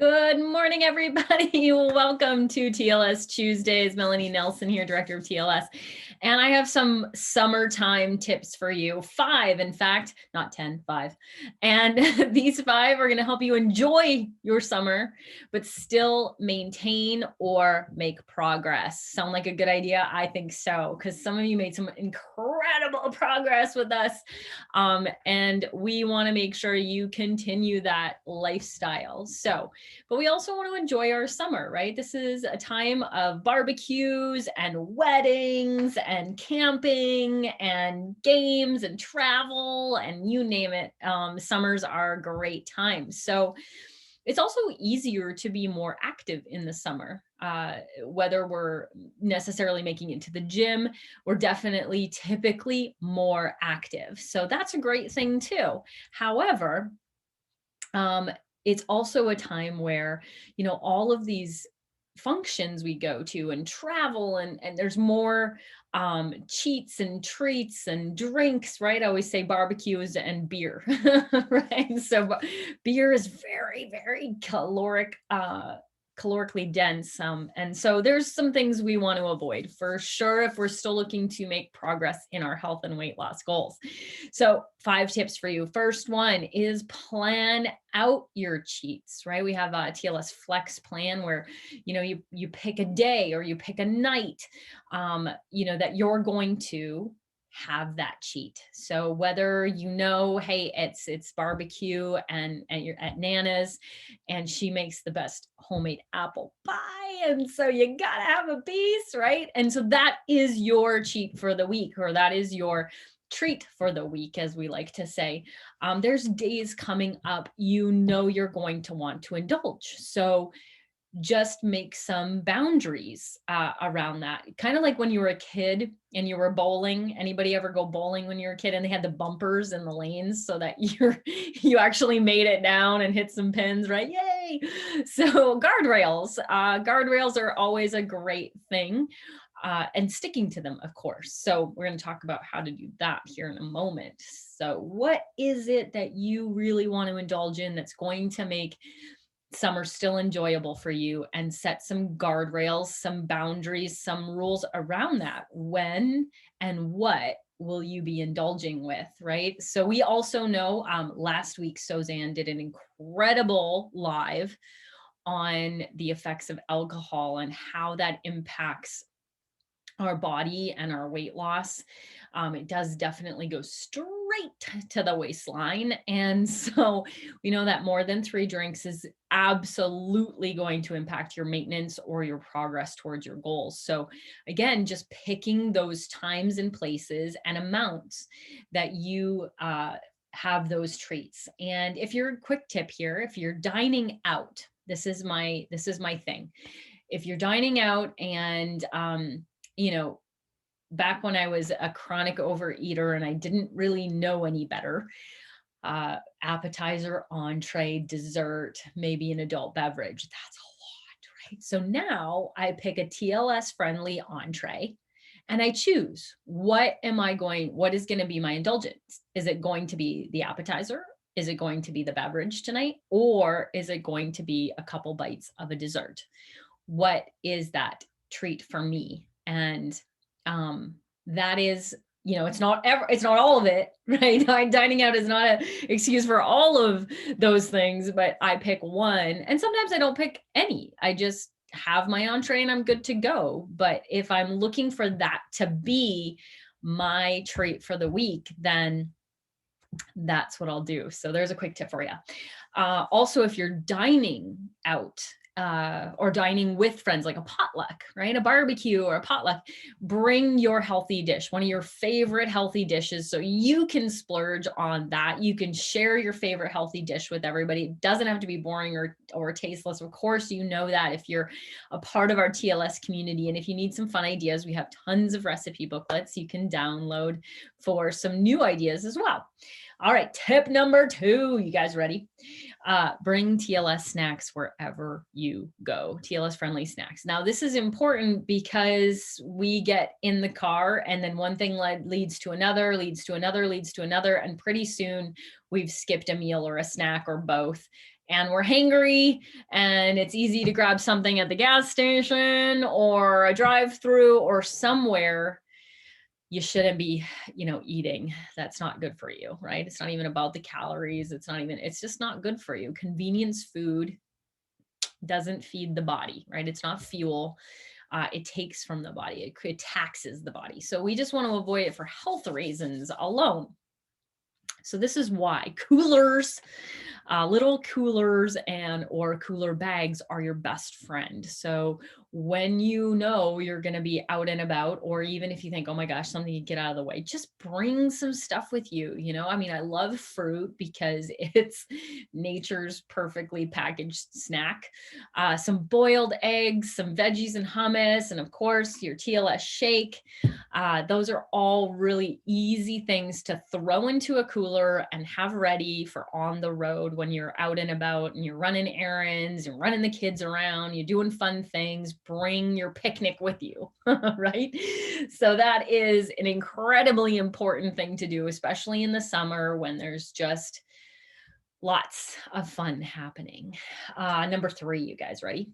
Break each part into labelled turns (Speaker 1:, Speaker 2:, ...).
Speaker 1: Good morning, everybody. Welcome to TLS Tuesdays. Melanie Nelson here, Director of TLS. And I have some summertime tips for you. 5, in fact, not 10, 5. And these 5 are going to help you enjoy your summer, but still maintain or make progress. Sound like a good idea? I think so, because some of you made some incredible progress with us. And we want to make sure you continue that lifestyle. But we also want to enjoy our summer, right? This is a time of barbecues and weddings and camping and games and travel and you name it. Summers are great times. So it's also easier to be more active in the summer, whether we're necessarily making it to the gym, we're definitely typically more active. So that's a great thing too. However, it's also a time where, all of these functions we go to and travel and there's more cheats and treats and drinks, right? I always say barbecues and beer, right? So beer is very, very calorically dense. And so there's some things we want to avoid for sure if we're still looking to make progress in our health and weight loss goals. So 5 tips for you. First one is plan out your cheats, right? We have a TLS Flex plan where, you pick a day or you pick a night, that you're going to have that cheat. So whether hey, it's barbecue and you're at Nana's and she makes the best homemade apple pie, and so you gotta have a piece, right? And so that is your cheat for the week, or that is your treat for the week, as we like to say. There's days coming up, you're going to want to indulge. So just make some boundaries around that. Kind of like when you were a kid and you were bowling. Anybody ever go bowling when you were a kid and they had the bumpers in the lanes so that you actually made it down and hit some pins, right? Yay! So guardrails are always a great thing. And sticking to them, of course. So we're going to talk about how to do that here in a moment. So what is it that you really want to indulge in that's going to make summer still enjoyable for you, and set some guardrails, some boundaries, some rules around that? When and what will you be indulging with, right? So we also know last week, Suzanne did an incredible live on the effects of alcohol and how that impacts our body and our weight loss. It does definitely go straight to the waistline. And so we know that more than 3 drinks is absolutely going to impact your maintenance or your progress towards your goals. So again, just picking those times and places and amounts that you have those treats. And if you're quick tip here, if you're dining out, this is my thing. If you're dining out and back when I was a chronic overeater and I didn't really know any better, appetizer, entree, dessert, maybe an adult beverage, that's a lot, right? So now I pick a TLS friendly entree and I choose what is going to be my indulgence. Is it going to be the appetizer? Is it going to be the beverage tonight? Or is it going to be a couple bites of a dessert? What is that treat for me? And that is, it's not all of it, right? Dining out is not an excuse for all of those things, but I pick one. And sometimes I don't pick any. I just have my entree and I'm good to go. But if I'm looking for that to be my treat for the week, then that's what I'll do. So there's a quick tip for you. Also, if you're dining out, or dining with friends, like a potluck, right? A barbecue or a potluck, bring your healthy dish, one of your favorite healthy dishes, so you can splurge on that. You can share your favorite healthy dish with everybody. It doesn't have to be boring or tasteless. Of course, you know that if you're a part of our TLS community. And if you need some fun ideas, we have tons of recipe booklets you can download for some new ideas as well. All right, tip number 2, you guys ready? Bring TLS snacks wherever you go, TLS friendly snacks. Now, this is important because we get in the car and then one thing leads to another, leads to another, leads to another. And pretty soon we've skipped a meal or a snack or both. and we're hangry and it's easy to grab something at the gas station or a drive-through or somewhere, you shouldn't be, eating. That's not good for you, right? It's not even about the calories. It's just not good for you. Convenience food doesn't feed the body, right? It's not fuel. It takes from the body. It taxes the body. So we just want to avoid it for health reasons alone. So this is why coolers, little coolers or cooler bags are your best friend. So when you're going to be out and about, or even if you think, oh my gosh, something to get out of the way, just bring some stuff with you. I love fruit because it's nature's perfectly packaged snack. Some boiled eggs, some veggies and hummus, and of course your TLS shake. Those are all really easy things to throw into a cooler and have ready for on the road when you're out and about and you're running errands and running the kids around, you're doing fun things. Bring your picnic with you, right? So that is an incredibly important thing to do, especially in the summer when there's just lots of fun happening. Number 3, you guys ready?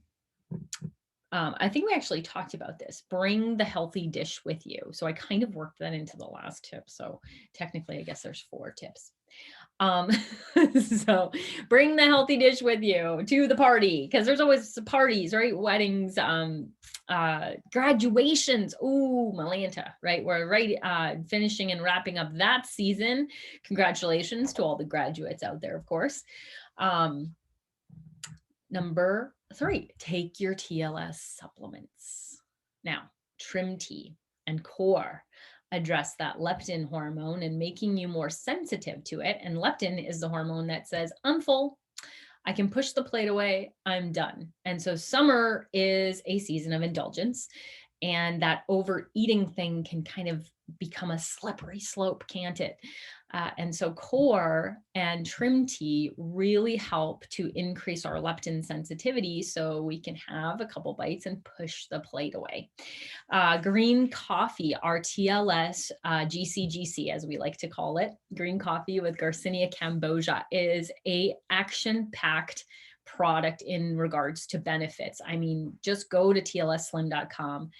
Speaker 1: I think we actually talked about this. Bring the healthy dish with you. So I kind of worked that into the last tip. So technically, I guess there's 4 tips. So bring the healthy dish with you to the party, because there's always parties, right? Weddings, graduations. Ooh, Malanta, right? We're finishing and wrapping up that season. Congratulations to all the graduates out there, of course. Number 3, take your TLS supplements. Now, Trim Tea and Core address that leptin hormone and making you more sensitive to it. And leptin is the hormone that says, I'm full. I can push the plate away. I'm done. And so summer is a season of indulgence, and that overeating thing can kind of become a slippery slope, can't it? And so Core and Trim Tea really help to increase our leptin sensitivity so we can have a couple bites and push the plate away. Green coffee, our TLS GCGC, as we like to call it, green coffee with Garcinia cambogia, is a action-packed product in regards to benefits. Just go to tlsslim.com.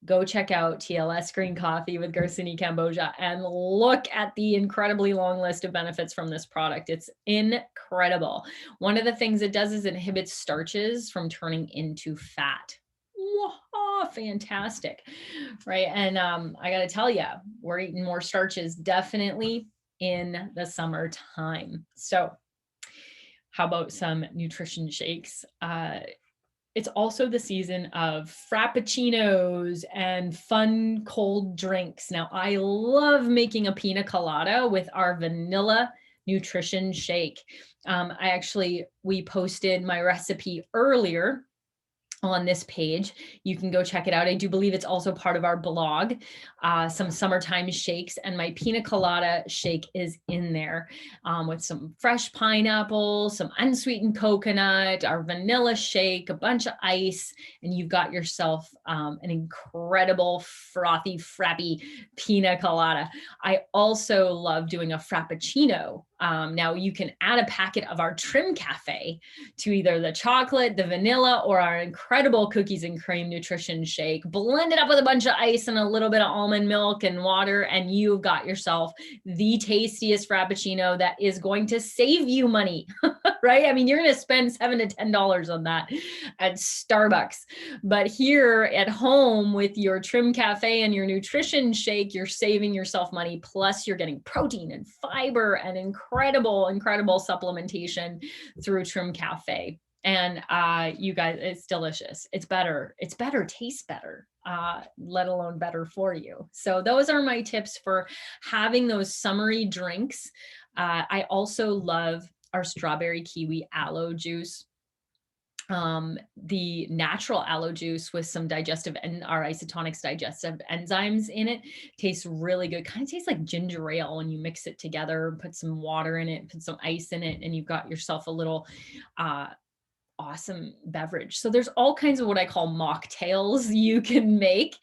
Speaker 1: Go check out TLS green coffee with Garcinia cambogia and look at the incredibly long list of benefits from this product. It's incredible. One of the things it does is it inhibits starches from turning into fat. Whoa, fantastic, right? And I got to tell you, we're eating more starches definitely in the summertime. So how about some nutrition shakes? It's also the season of frappuccinos and fun cold drinks. Now, I love making a pina colada with our vanilla nutrition shake. We posted my recipe earlier on this page. You can go check it out. I do believe it's also part of our blog, some summertime shakes, and my pina colada shake is in there with some fresh pineapple, some unsweetened coconut, our vanilla shake, a bunch of ice, and you've got yourself an incredible frothy, frappy pina colada. I also love doing a frappuccino. Now you can add a packet of our Trim Cafe to either the chocolate, the vanilla, or our incredible cookies and cream nutrition shake. Blend it up with a bunch of ice and a little bit of almond milk and water, and you've got yourself the tastiest frappuccino that is going to save you money, right? You're going to spend $7 to $10 on that at Starbucks. But here at home with your Trim Cafe and your nutrition shake, you're saving yourself money. Plus you're getting protein and fiber and incredible supplementation through Trim Cafe. And you guys, it's delicious. It's better, tastes better, let alone better for you. So those are my tips for having those summery drinks. I also love our strawberry kiwi aloe juice. The natural aloe juice with some digestive and our isotonics digestive enzymes in it tastes really good. Kind of tastes like ginger ale when you mix it together, put some water in it, put some ice in it, and you've got yourself a little awesome beverage. So there's all kinds of what I call mocktails you can make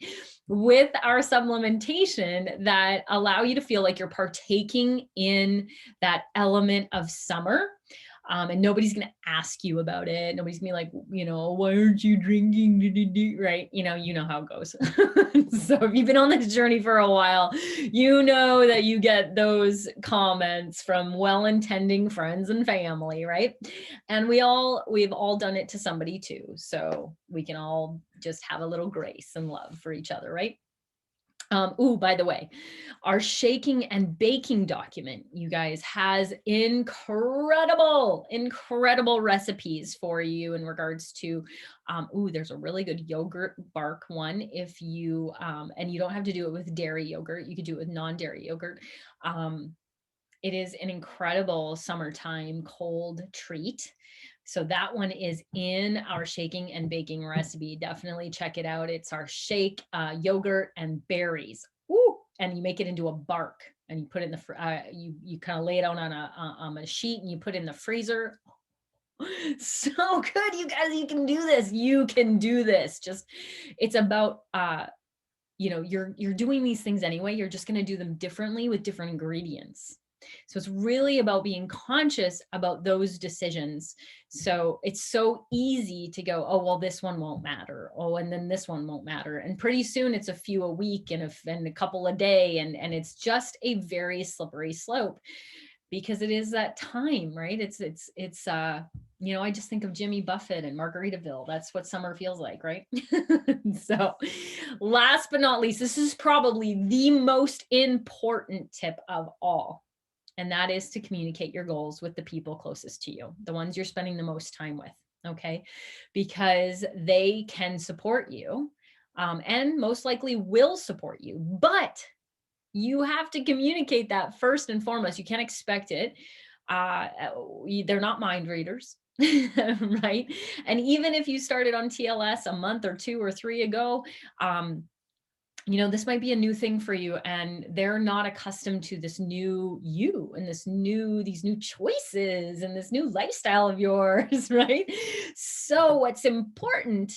Speaker 1: with our supplementation that allow you to feel like you're partaking in that element of summer. And nobody's going to ask you about it. Nobody's going to be like, why aren't you drinking? Right? You know how it goes. So if you've been on this journey for a while, you know that you get those comments from well-intending friends and family, right? And we've all done it to somebody too. So we can all just have a little grace and love for each other, right? By the way, our shaking and baking document, you guys, has incredible recipes for you in regards to, there's a really good yogurt bark one. If you, and you don't have to do it with dairy yogurt, you could do it with non-dairy yogurt. It is an incredible summertime cold treat. So that one is in our shaking and baking recipe. Definitely check it out. It's our shake, yogurt and berries. Ooh, and you make it into a bark and you put it in the, you kind of lay it out on a sheet and you put it in the freezer. So good, you guys, you can do this. You can do this. Just, it's about, you're doing these things anyway. You're just going to do them differently with different ingredients. So it's really about being conscious about those decisions. So it's so easy to go, oh, well, this one won't matter. Oh, and then this one won't matter. And pretty soon it's a few a week and a couple a day. And it's just a very slippery slope because it is that time, right? It's I just think of Jimmy Buffett and Margaritaville. That's what summer feels like, right? So last but not least, this is probably the most important tip of all. And that is to communicate your goals with the people closest to you, the ones you're spending the most time with, okay? Because they can support you and most likely will support you. But you have to communicate that first and foremost. You can't expect it. They're not mind readers. Right? And even if you started on TLS a month or 2 or 3 ago, this might be a new thing for you and they're not accustomed to this new you and these new choices and this new lifestyle of yours, right? So what's important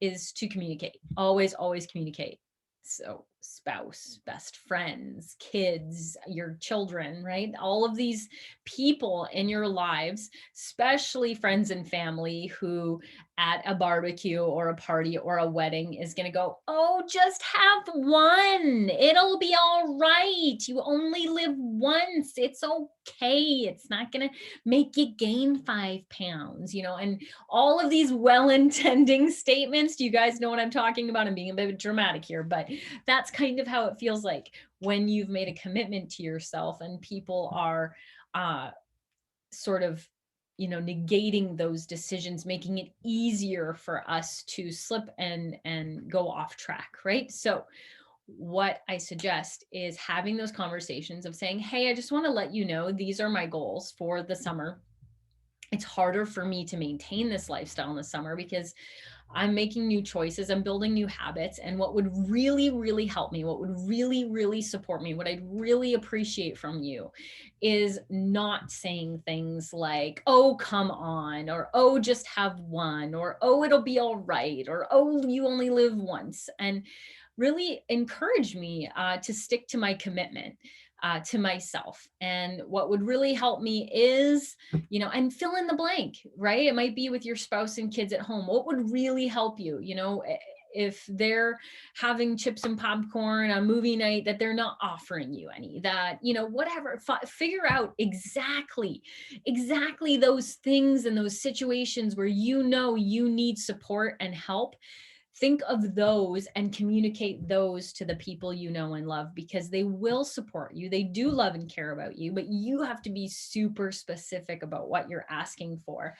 Speaker 1: is to communicate. Always, always communicate. So spouse, best friends, kids, your children, right? All of these people in your lives, especially friends and family who at a barbecue or a party or a wedding is going to go, oh, just have one. It'll be all right. You only live once. It's okay. It's not going to make you gain 5 pounds, and all of these well-intending statements. Do you guys know what I'm talking about? I'm being a bit dramatic here, but that's kind of how it feels like when you've made a commitment to yourself and people are sort of negating those decisions, making it easier for us to slip and go off track, right? So what I suggest is having those conversations of saying, hey, I just want to let you know these are my goals for the summer. It's harder for me to maintain this lifestyle in the summer because I'm making new choices, I'm building new habits. And what would really, really help me, what would really, really support me, what I'd really appreciate from you is not saying things like, oh, come on, or oh, just have one, or oh, it'll be all right, or oh, you only live once. And really encourage me to stick to my commitment. To myself. And what would really help me is, and fill in the blank, right? It might be with your spouse and kids at home. What would really help you, if they're having chips and popcorn on movie night, that they're not offering you any, that, whatever, figure out exactly those things and those situations where you need support and help. Think of those and communicate those to the people you know and love, because they will support you. They do love and care about you, but you have to be super specific about what you're asking for.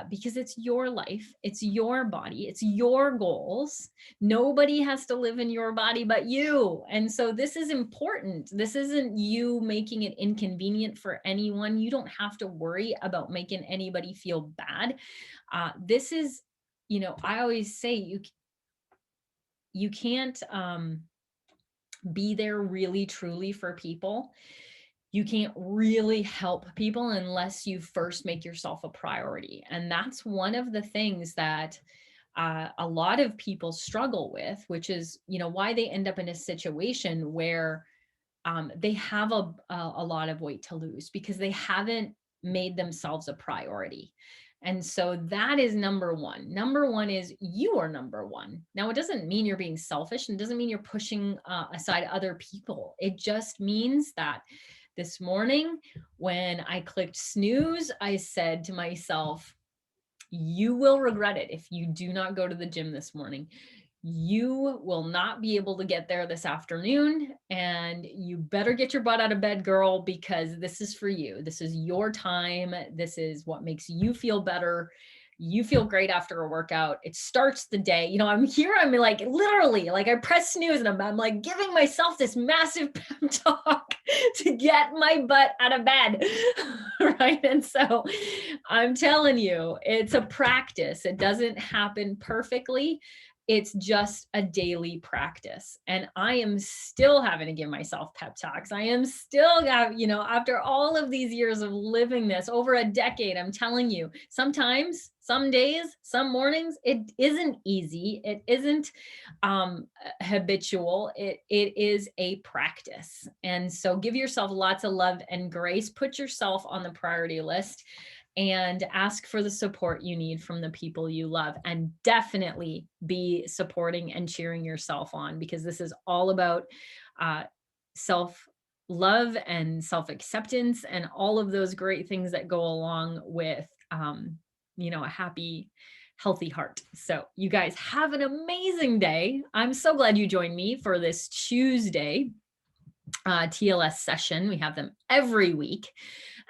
Speaker 1: Because it's your life, it's your body, it's your goals. Nobody has to live in your body but you. And so this is important. This isn't you making it inconvenient for anyone. You don't have to worry about making anybody feel bad. This is, I always say you can't be there really truly for people. You can't really help people unless you first make yourself a priority. And that's one of the things that a lot of people struggle with, which is, why they end up in a situation where they have a lot of weight to lose because they haven't made themselves a priority. And so that is number one. Number one is you are number one. Now, it doesn't mean you're being selfish and it doesn't mean you're pushing aside other people. It just means that this morning when I clicked snooze, I said to myself, you will regret it if you do not go to the gym this morning. You will not be able to get there this afternoon, and you better get your butt out of bed, girl, because this is for you. This is your time. This is what makes you feel better. You feel great after a workout. It starts the day. You know, I'm here. I'm like literally like I press snooze and I'm like giving myself this massive pep talk to get my butt out of bed. Right. And so I'm telling you, it's a practice. It doesn't happen perfectly. It's just a daily practice. And I am still having to give myself pep talks. I am still, after all of these years of living this over a decade, I'm telling you, sometimes, some days, some mornings, it isn't easy. It isn't habitual. It is a practice. And so give yourself lots of love and grace. Put yourself on the priority list and ask for the support you need from the people you love, and definitely be supporting and cheering yourself on, because this is all about self love and self acceptance and all of those great things that go along with a happy, healthy heart. So you guys have an amazing day. I'm so glad you joined me for this Tuesday TLS session. We have them every week.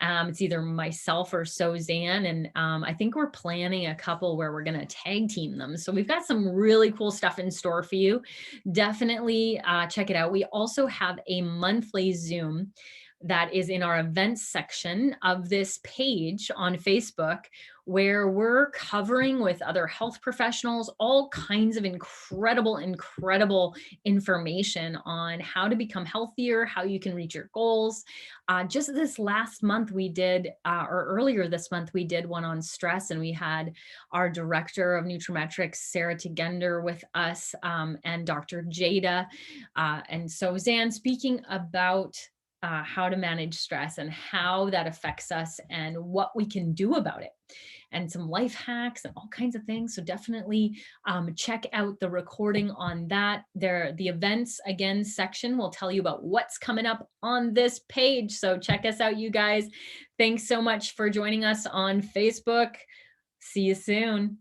Speaker 1: It's either myself or Suzanne. And I think we're planning a couple where we're going to tag team them. So we've got some really cool stuff in store for you. Definitely check it out. We also have a monthly Zoom that is in our events section of this page on Facebook, where we're covering with other health professionals all kinds of incredible information on how to become healthier, how you can reach your goals. Just this last month we did, or earlier this month, we did one on stress, and we had our director of Nutrimetrics, Sarah Tegender, with us, and Dr. Jada, and Suzanne, speaking about how to manage stress and how that affects us and what we can do about it, and some life hacks and all kinds of things. So definitely check out the recording on that. The events again section will tell you about what's coming up on this page. So check us out, you guys. Thanks so much for joining us on Facebook. See you soon.